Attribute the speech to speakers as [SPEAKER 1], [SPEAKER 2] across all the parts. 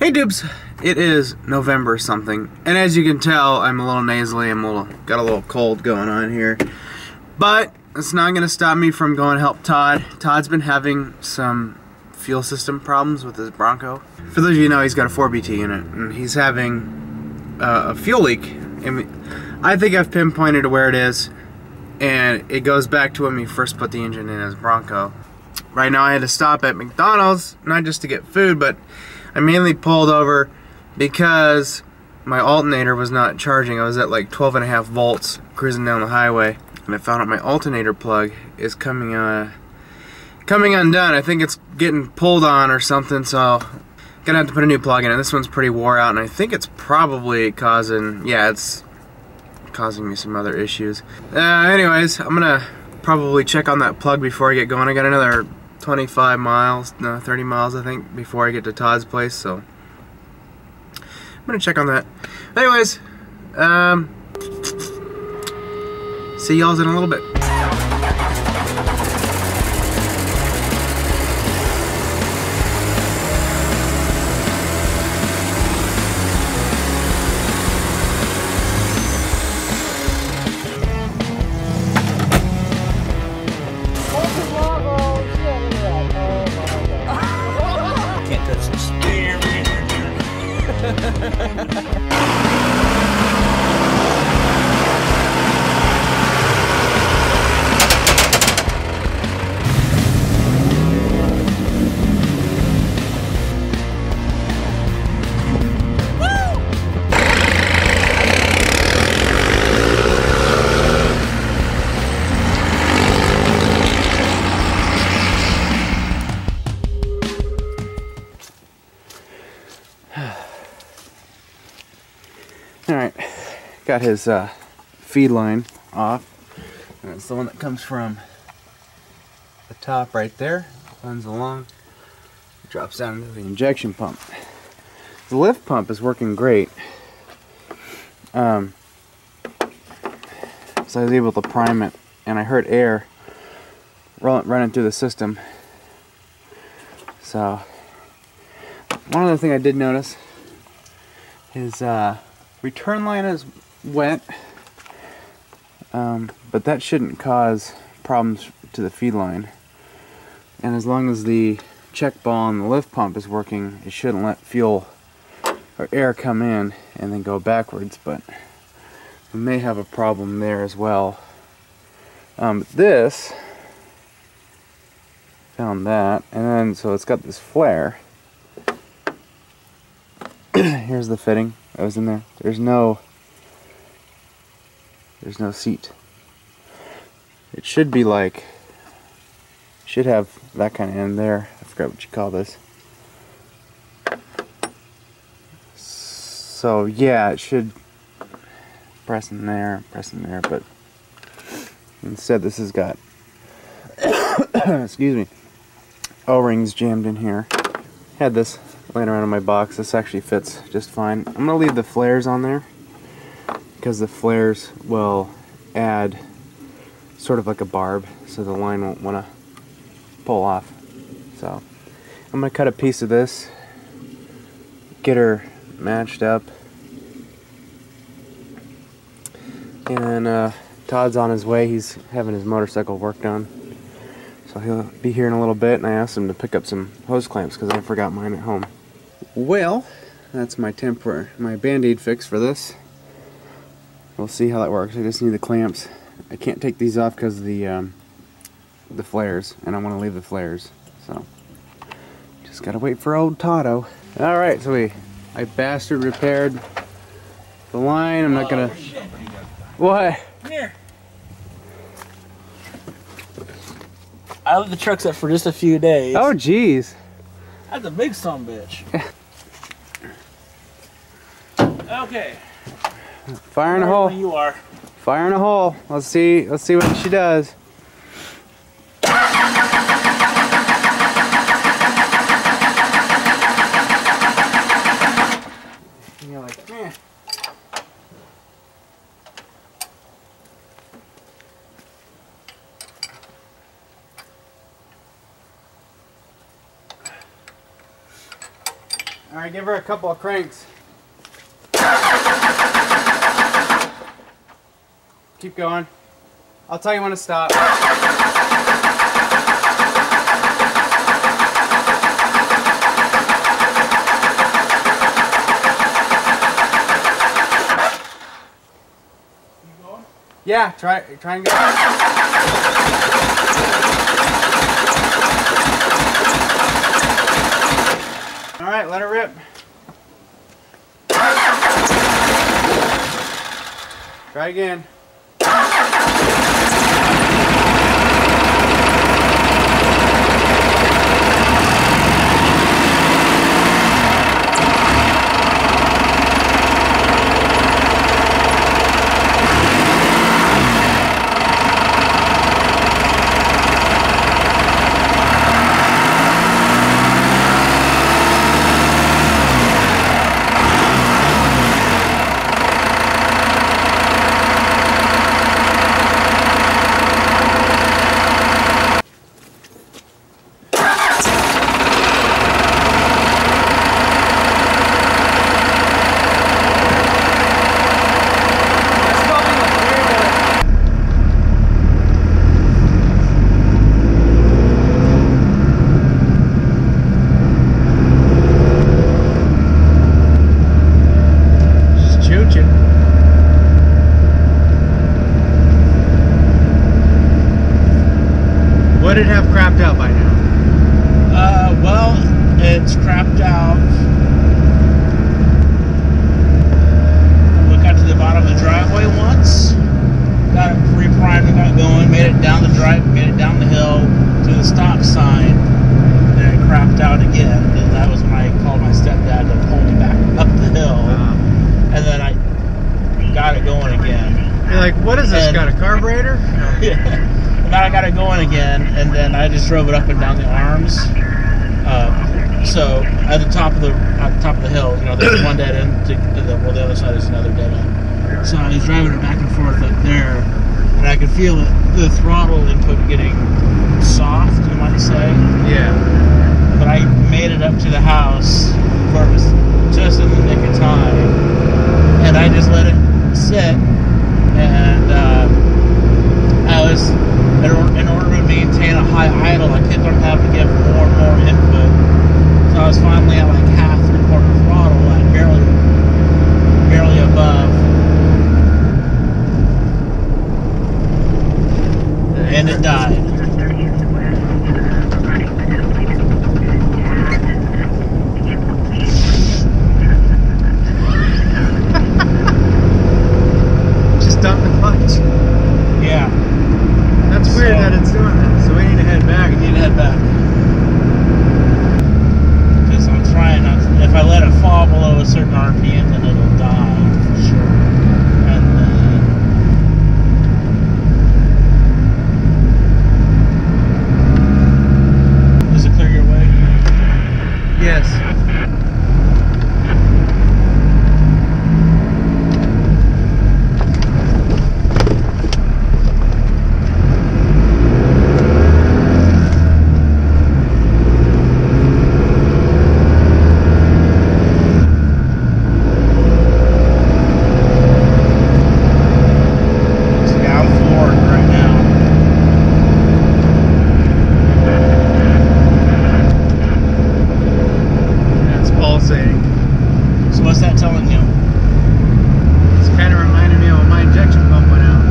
[SPEAKER 1] Hey dupes, it is November something, and as you can tell, I'm a little nasally, got a little cold going on here, but it's not going to stop me from going to help Todd. Todd's been having some fuel system problems with his Bronco. For those of you who know, he's got a 4BT unit, and he's having a fuel leak, and I think I've pinpointed where it is, and it goes back to when we first put the engine in his Bronco. Right now I had to stop at McDonald's, not just to get food, but I mainly pulled over because my alternator was not charging. I was at like 12.5 volts cruising down the highway, and I found out my alternator plug is coming undone. I think it's getting pulled on or something, so I'm gonna have to put a new plug in it. This one's pretty wore out, and I think it's probably causing, it's causing me some other issues. Anyways, I'm gonna probably check on that plug before I get going. I got another 25 miles, no, 30 miles I think, before I get to Todd's place, so I'm gonna check on that. Anyways, see y'all in a little bit. Alright, got his feed line off, and it's the one that comes from the top right there, runs along, drops down into the injection pump. The lift pump is working great, so I was able to prime it, and I heard air running through the system. So, one other thing I did notice is return line is wet, but that shouldn't cause problems to the feed line. And as long as the check ball on the lift pump is working, it shouldn't let fuel or air come in and then go backwards, but we may have a problem there as well. This, found that, and then so it's got this flare. Here's the fitting that was in there. There's no seat. It should be like, should have that kind of end there. I forgot what you call this. So yeah, it should press in there, but instead this has got excuse me, O-rings jammed in here. Had this laying around in my box. This actually fits just fine. I'm gonna leave the flares on there because the flares will add sort of like a barb, so the line won't want to pull off. So I'm gonna cut a piece of this, get her matched up, and Todd's on his way. He's having his motorcycle work done, so he'll be here in a little bit, and I asked him to pick up some hose clamps because I forgot mine at home. Well, that's my Band-Aid fix for this. We'll see how that works. I just need the clamps. I can't take these off because of the flares, and I want to leave the flares. So, just gotta wait for old Toddo. Alright, so I bastard repaired the line. I'm not gonna... What?
[SPEAKER 2] Come here. I let the trucks up for just a few days.
[SPEAKER 1] Oh, jeez.
[SPEAKER 2] That's a big son of a bitch. Okay.
[SPEAKER 1] Fire in a hole.
[SPEAKER 2] You are.
[SPEAKER 1] Fire in a hole. Let's see what she does. And you're like, meh. Alright, give her a couple of cranks. Keep going. I'll tell you when to stop. Yeah, try and go. All right, let it rip. Try again. Would it have crapped out by now?
[SPEAKER 2] Well, it's crapped out. We got to the bottom of the driveway once. Got it re-primed and got going. Made it down the hill to the stop sign. Then it crapped out again. And that was when I called my stepdad to pull me back up the hill. And then I got it going again.
[SPEAKER 1] You're like, what is this? Got a carburetor?
[SPEAKER 2] Yeah. Now I got it going again, and then I just drove it up and down the arms. So at the top of the hill, you know, there's one dead end. Well, the other side is another dead end. So I was driving it back and forth up there, and I could feel the throttle input getting soft, you might say.
[SPEAKER 1] Yeah.
[SPEAKER 2] But I made it up to the house where it was just in the nick of time, and I just let it sit, and I was. In order to maintain a high idle, I kept on having to give more and more input. So I was finally at like half, 3/4 throttle, and barely above. And it died.
[SPEAKER 1] Just dump the clutch.
[SPEAKER 2] Yeah.
[SPEAKER 1] That's weird that it's doing that, so we need to head back.
[SPEAKER 2] We need to head back. Because I'm trying not to, if I let it fall below a certain RPM, then it'll die for sure. And does it clear your way?
[SPEAKER 1] Yes.
[SPEAKER 2] So what's that telling you?
[SPEAKER 1] It's kind of reminding me of when my injection pump went out.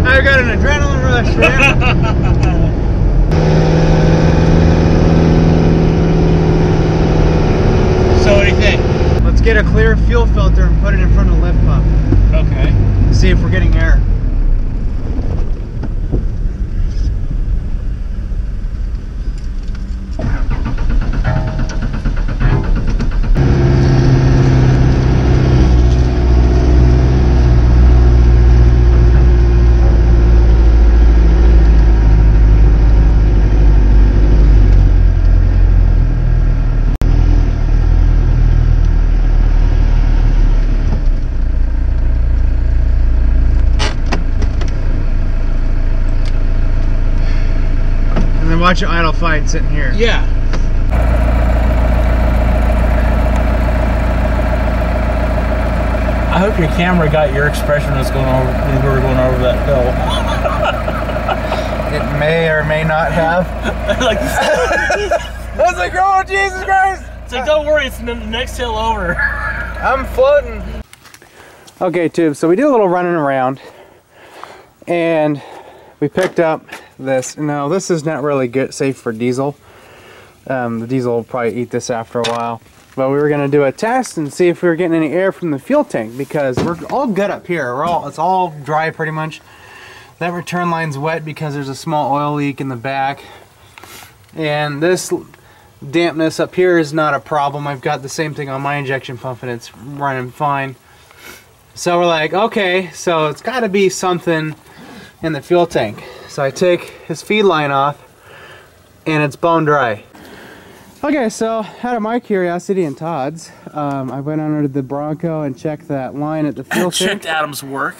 [SPEAKER 1] I got an adrenaline rush, man.
[SPEAKER 2] So what do you think?
[SPEAKER 1] Let's get a clear fuel filter and put it in front of the lift pump.
[SPEAKER 2] Okay.
[SPEAKER 1] See if we're getting air. watch it idle fine sitting here.
[SPEAKER 2] Yeah. I hope your camera got your expression when we were going over that hill.
[SPEAKER 1] It may or may not have.
[SPEAKER 2] Like,
[SPEAKER 1] I was like, oh Jesus Christ!
[SPEAKER 2] It's like, don't worry, it's the next hill over.
[SPEAKER 1] I'm floating. Okay, tube. So we did a little running around, and we picked up this. Now this is not really good, safe for diesel. The diesel will probably eat this after a while. But we were gonna do a test and see if we were getting any air from the fuel tank, because we're all good up here. It's all dry pretty much. That return line's wet because there's a small oil leak in the back. And this dampness up here is not a problem. I've got the same thing on my injection pump and it's running fine. So we're like, okay, so it's gotta be something in the fuel tank. So I take his feed line off and it's bone dry. Okay, so out of my curiosity and Todd's, I went under the Bronco and checked that line at the fuel tank.
[SPEAKER 2] Checked Adam's work.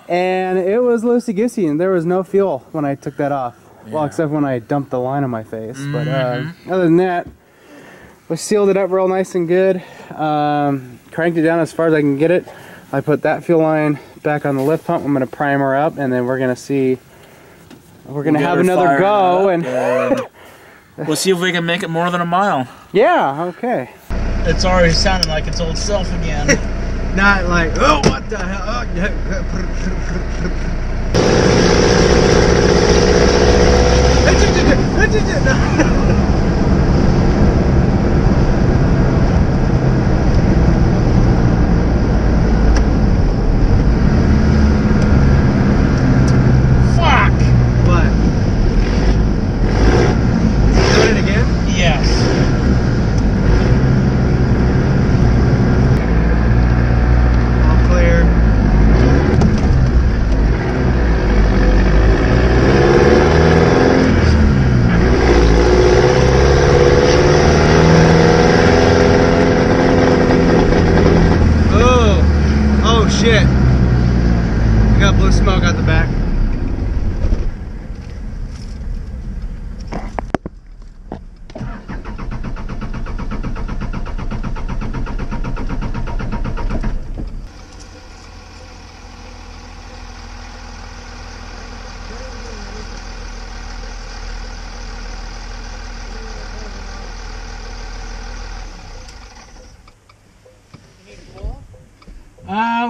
[SPEAKER 1] And it was loosey-goosey, and there was no fuel when I took that off. Yeah. Well, except when I dumped the line on my face. But other than that, we sealed it up real nice and good. Cranked it down as far as I can get it. I put that fuel line back on the lift pump. I'm going to prime her up, and then we're going to see. We're going to have another go. And
[SPEAKER 2] we'll see if we can make it more than a mile.
[SPEAKER 1] Yeah, okay.
[SPEAKER 2] It's already sounding like its old self again.
[SPEAKER 1] Not like, oh, what the hell? Oh,
[SPEAKER 2] Fuck!
[SPEAKER 1] What? Doing it again?
[SPEAKER 2] Yes.
[SPEAKER 1] All clear. Oh shit. We got blue smoke out the back.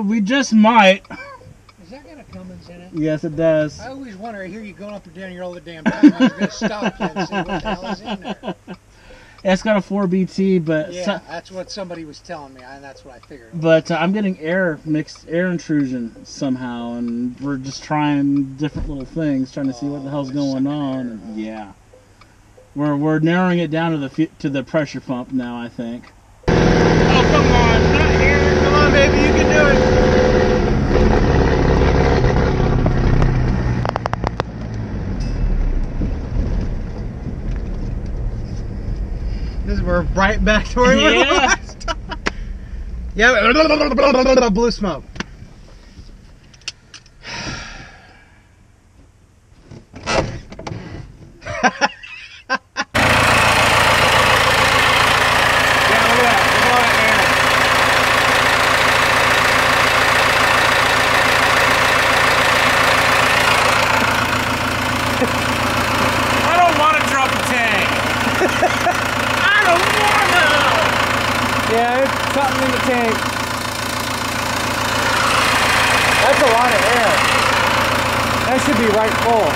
[SPEAKER 2] We just might.
[SPEAKER 3] Is that got a Cummins in it?
[SPEAKER 2] Yes, it does.
[SPEAKER 3] I always wonder, I hear you going up and down here all the damn time. I was going to stop you and see what the hell is in there.
[SPEAKER 2] It's got a 4BT, but
[SPEAKER 3] Yeah, that's what somebody was telling me, and that's what I figured.
[SPEAKER 2] But I'm getting mixed air intrusion somehow, and we're just trying different little things, trying to see what the hell's going on. And yeah, we're narrowing it down to the pressure pump now, I think. Oh, come on, not here.
[SPEAKER 1] Come on, baby, you can do it. This is we're right back to where we were last time. Yeah, blue smoke. Yeah, it's something in the tank. That's a lot of air. That should be right full.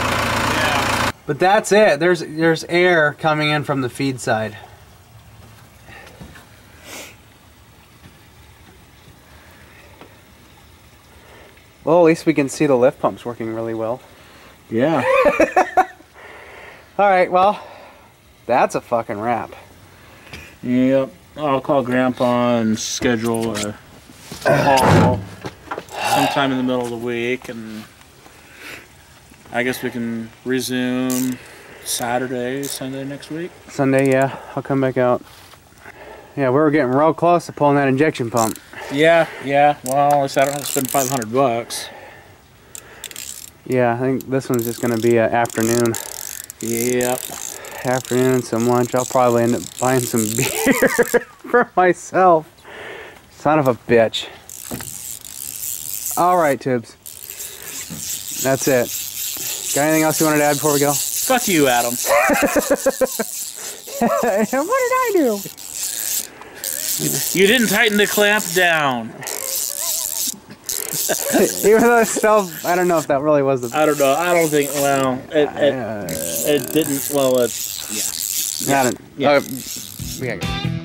[SPEAKER 2] Yeah.
[SPEAKER 1] But that's it. There's air coming in from the feed side. Well, at least we can see the lift pumps working really well.
[SPEAKER 2] Yeah.
[SPEAKER 1] Alright, well, that's a fucking wrap.
[SPEAKER 2] Yep. I'll call Grandpa and schedule a haul sometime in the middle of the week, and I guess we can resume Saturday, Sunday next week.
[SPEAKER 1] Sunday, yeah. I'll come back out. Yeah, we were getting real close to pulling that injection pump.
[SPEAKER 2] Yeah. Well, at least I don't have to spend $500.
[SPEAKER 1] Yeah, I think this one's just going to be an afternoon.
[SPEAKER 2] Yep.
[SPEAKER 1] Afternoon, some lunch. I'll probably end up buying some beer for myself. Son of a bitch. Alright, Tibbs. That's it. Got anything else you wanted to add before we go?
[SPEAKER 2] Fuck you, Adam.
[SPEAKER 1] What did I do?
[SPEAKER 2] You didn't tighten the clamp down.
[SPEAKER 1] Even though it's still, I don't know if that really was the...
[SPEAKER 2] I don't know. I don't think, well, it didn't, well, yeah.
[SPEAKER 1] I don't...
[SPEAKER 2] Yeah.
[SPEAKER 1] We gotta go.